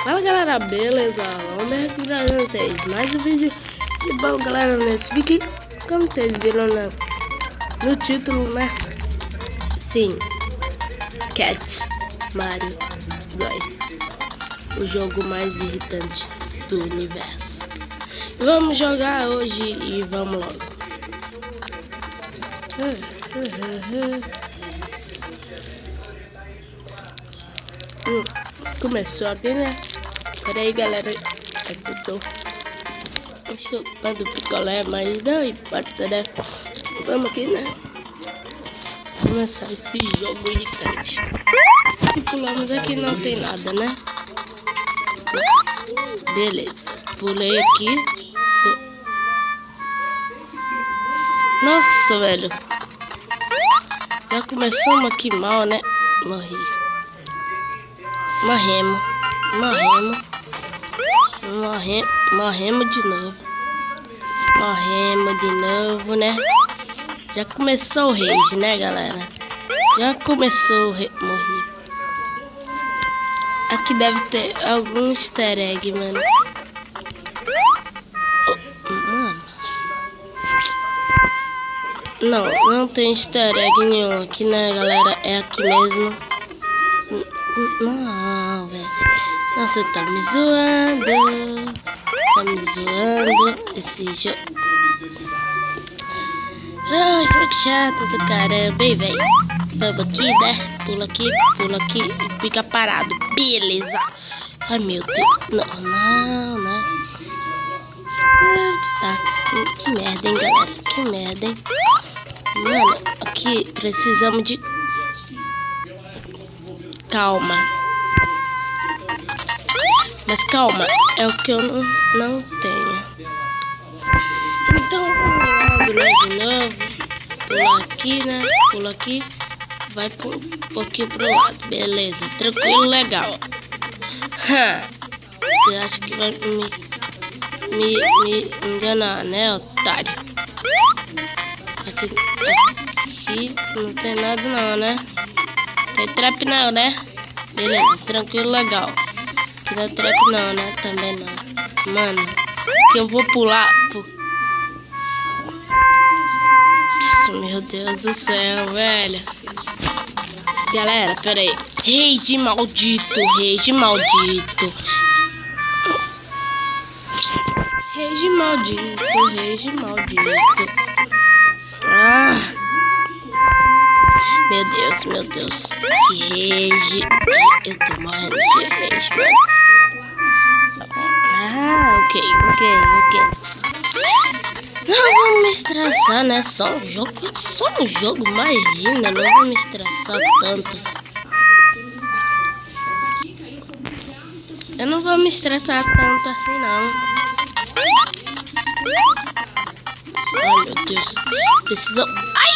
Fala galera, beleza? Vamos aqui trazendo vocês mais um vídeo. E bom galera, nesse vídeo, como vocês viram no título, né? Sim, Cat Mario 2, o jogo mais irritante do universo. Vamos jogar hoje e vamos logo. Começou aqui, né? Pera aí galera, aqui eu tô chupando picolé, mas não importa, né? Vamos aqui, né? Começar esse jogo irritante. E pulamos aqui, não tem nada, né? Beleza, pulei aqui. Nossa, velho, já começamos aqui mal, né? Morremos de novo. Morremos de novo, né? Já começou o rage, né, galera? Já começou o morrer. Aqui deve ter algum easter egg, mano. Mano. Não tem easter egg nenhum aqui, né, galera? É aqui mesmo. Não, velho. Nossa, tá me zoando. Tá me zoando esse jogo. Ah, jogo chato do caramba, hein, velho. Vamos aqui, né? Pula aqui e fica parado. Beleza. Ai, meu Deus. Não, né? Tá. Que merda, hein, galera? Que merda, hein? Mano, aqui precisamos de calma. Mas calma é o que eu não tenho. Então vamos logo, né, de novo. Pular aqui, né? Pula aqui. Vai um pouquinho pro lado. Beleza, tranquilo, legal. Você acha que vai me enganar, né, otário? Aqui não tem nada não, né? Tem trap não, né? Beleza, tranquilo, legal. Aqui não é trap não, né? Também não. Mano, que eu vou pular Meu Deus do céu, velho. Galera, pera aí. Rage maldito, rage maldito. Rage maldito, rage maldito. Ah. Meu Deus. Que rage. Eu tô morrendo de rage, mano. Ah, ok. Não vou me estressar, né? Só um jogo, imagina. Não vou me estressar tanto assim. Eu não vou me estressar tanto assim, não. Ai, meu Deus. Precisou... Ai!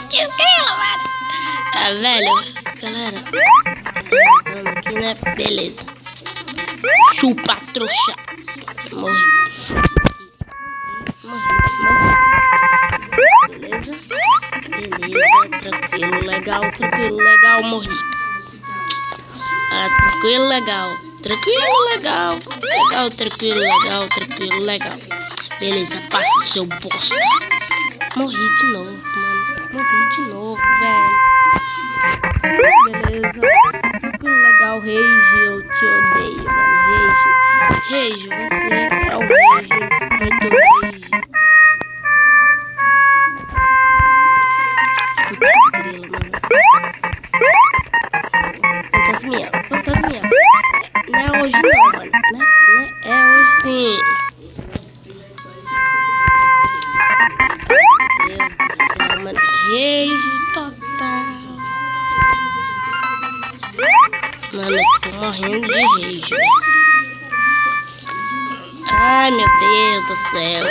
Desgrila, mano. Ah, velho. Galera. Vamos aqui, né? Beleza. Chupa, trouxa. Morri. Beleza. Tranquilo, legal, morri. Ah, tranquilo, legal. Beleza, passa o seu bosta. Morri de novo, mano. Velho. Beleza. Tranquilo, legal, Rage, eu te odeio, mano. Rage, você é o Rage. Muito Rage. Fantasminha. Não é hoje não, mano. Né? É hoje sim. Meu Deus do céu, mano. Rage total. Mano, eu tô morrendo de rage. Ai, meu Deus do céu.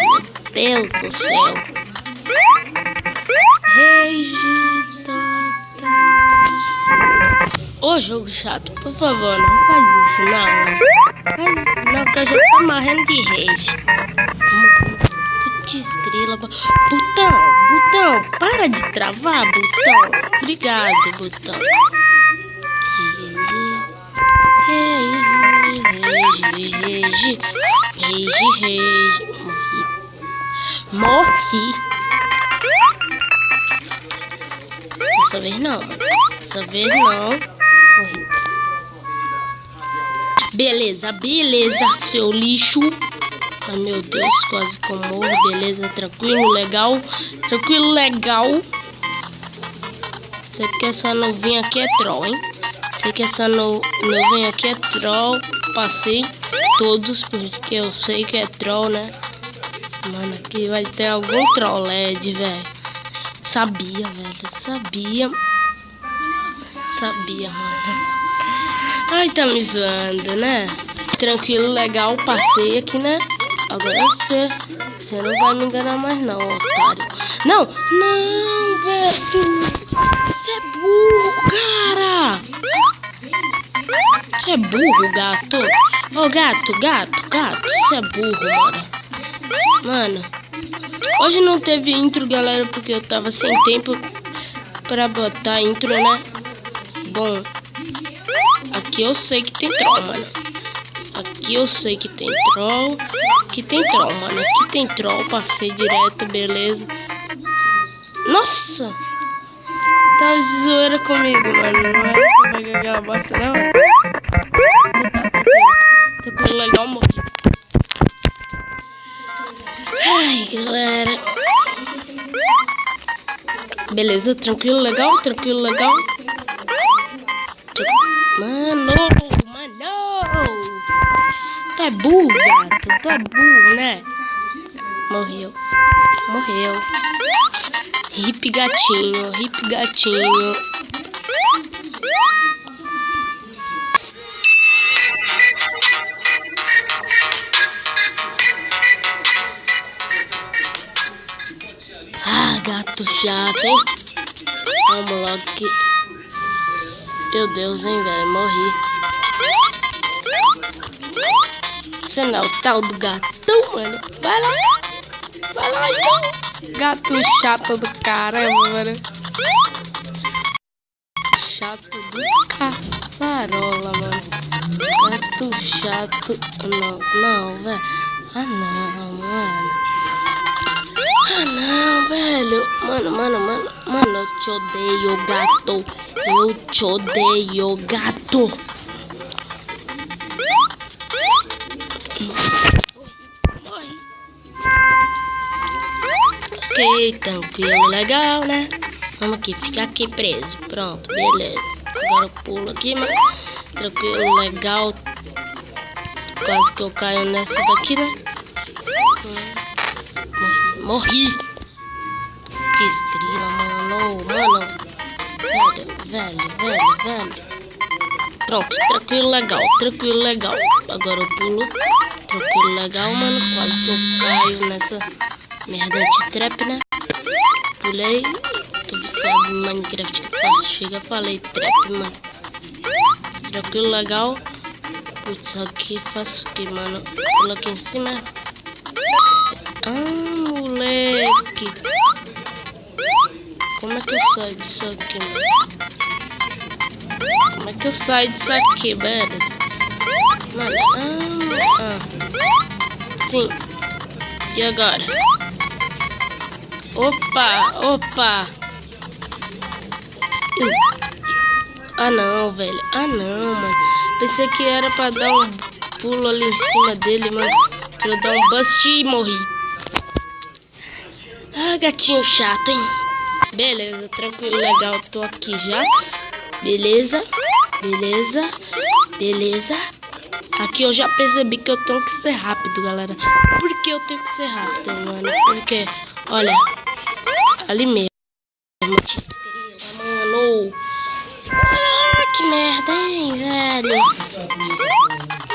Rage total. Ô, jogo chato, por favor, não faz isso, não. Não, que eu já tô morrendo de rage. Putz, grila. Botão, para de travar, Botão. Obrigado, Botão. Rage. rage. Morri. Dessa vez não, mano. Dessa vez não. Morri. Beleza, seu lixo. Ai, meu Deus, quase que eu morro. Beleza, tranquilo, legal. Tranquilo, legal. Sei que essa novinha aqui é troll, hein? Sei que essa novinha aqui é troll. Passei todos porque eu sei que é troll, né? Mano, aqui vai ter algum troll LED, velho. Sabia, velho. Sabia, mano. Ai, tá me zoando, né? Tranquilo, legal. Passei aqui, né? Agora você não vai me enganar mais não, otário. Não, velho. Você é burro, cara. Você é burro, gato. Ô, gato. Você é burro, mano. Mano, hoje não teve intro, galera, porque eu tava sem tempo pra botar intro, né? Bom, aqui eu sei que tem troll, mano. Aqui eu sei que tem troll. Aqui tem troll, mano. Aqui tem troll. Passei direto, beleza. Nossa! Tá de zoeira comigo, mano. Não é pra pegar aquela bosta, não. Tá legal, morri. Ai, galera. Beleza, tranquilo, legal. Mano. Tu é burro, gato. Tu é burro, né? Morreu. Hip gatinho. Ah, gato chato, hein? Vamos logo aqui. Meu Deus, hein, velho. Morri. Você não é o tal do gatão, mano? Vai lá então. Gato chato do caramba, mano. Chato do caçarola, mano. Gato chato. Não, velho. Ah, não, mano. Ah, não, velho. Mano, eu te odeio, gato. Eu te odeio, gato. Ok, tranquilo, legal, né? Vamos aqui, ficar aqui preso. Pronto, beleza. Agora eu pulo aqui, mano. Tranquilo, legal. Quase que eu caio nessa daqui, né? Morri. Que escrila, mano. Velho. Pronto, tranquilo, legal. Agora eu pulo. Tranquilo, legal, mano. Quase que eu caio nessa merda de trap, né? Pulei. Tu sabe Minecraft que chega, falei trap, mano. Tranquilo, legal. Putz, aqui faço o que, mano? Pula aqui em cima. Ah, moleque. Como é que eu saio disso aqui, mano? Como é que eu saio disso aqui, velho? Mano, sim. E agora? Opa. Ah, não, velho. Ah, não, mano. Pensei que era pra dar um pulo ali em cima dele, mano. Pra eu dar um bust e morri. Ah, gatinho chato, hein? Beleza, tranquilo, legal. Tô aqui já. Beleza. Aqui eu já percebi que eu tenho que ser rápido, galera. Por que eu tenho que ser rápido, mano? Porque, olha, ali mesmo. Mano. Ah, que merda, hein, velho.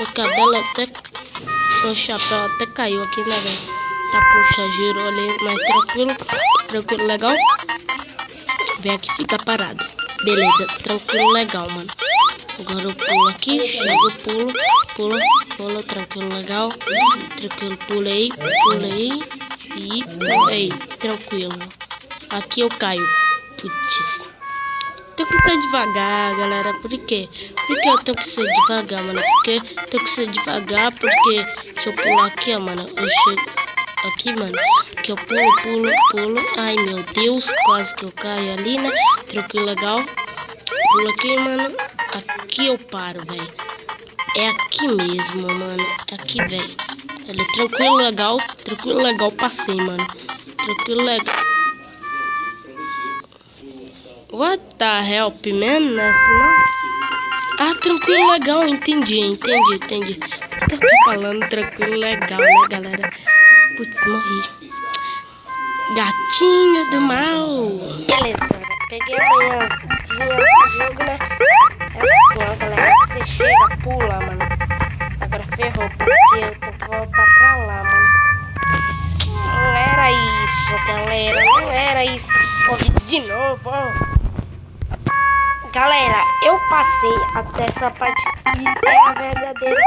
O cabelo até... O chapéu até caiu aqui, né, velho? Tá, puxa, girou ali, mas tranquilo, legal. Vem aqui, fica parado. Beleza, tranquilo, legal, mano. Agora eu pulo aqui, chego, pulo, tranquilo, legal. Tranquilo, pulei, tranquilo. Aqui eu caio. Putz. tenho que ser devagar, galera. Por quê? Porque eu tenho que ser devagar, mano. Porque tenho que ser devagar, porque se eu pular aqui, ó, mano, eu chego aqui, mano. Que eu pulo. Ai, meu Deus, quase que eu caio ali, né? Tranquilo, legal. Pulo aqui, mano. Aqui eu paro, velho. É aqui mesmo, mano. É aqui, velho. Tranquilo, legal, passei, mano. Tranquilo, legal. What the help, man? Não? Ah, tranquilo, legal, entendi. O que eu tô falando? Tranquilo, legal, né, galera? Putz, morri. Gatinho do mal. Beleza, galera. Peguei a manhãzinha do jogo, né? É assim, ó, galera. Você chega, pula, mano. Agora ferrou, porque eu tenho que voltar pra lá, mano. Não era isso, galera. Não era isso. Morri de novo, ó. Galera, eu passei até essa parte que é a verdadeira,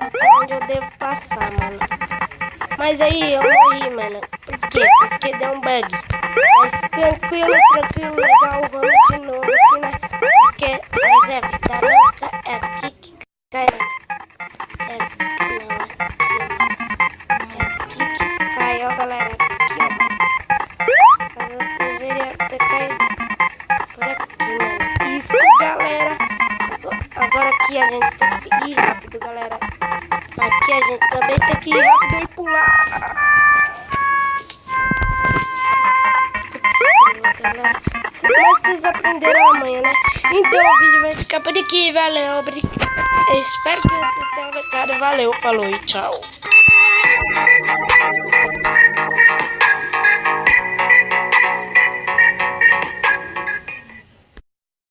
até onde eu devo passar, mano. Mas aí eu morri, mano. Por quê? Porque deu um bug. Mas tranquilo, legal, vamos de novo aqui, né? Porque mas é vida louca, é aqui que cai. É aqui que cai, ó, galera. Aqui, ó. Mas eu deveria ter caído por aqui, mano. Isso, galera. Agora aqui a gente tem que ir rápido, galera. Aqui a gente também tem que ir rápido e pular. Mas vocês aprenderam amanhã, né? Então o vídeo vai ficar por aqui, valeu. Espero que vocês tenham gostado. Valeu, falou e tchau.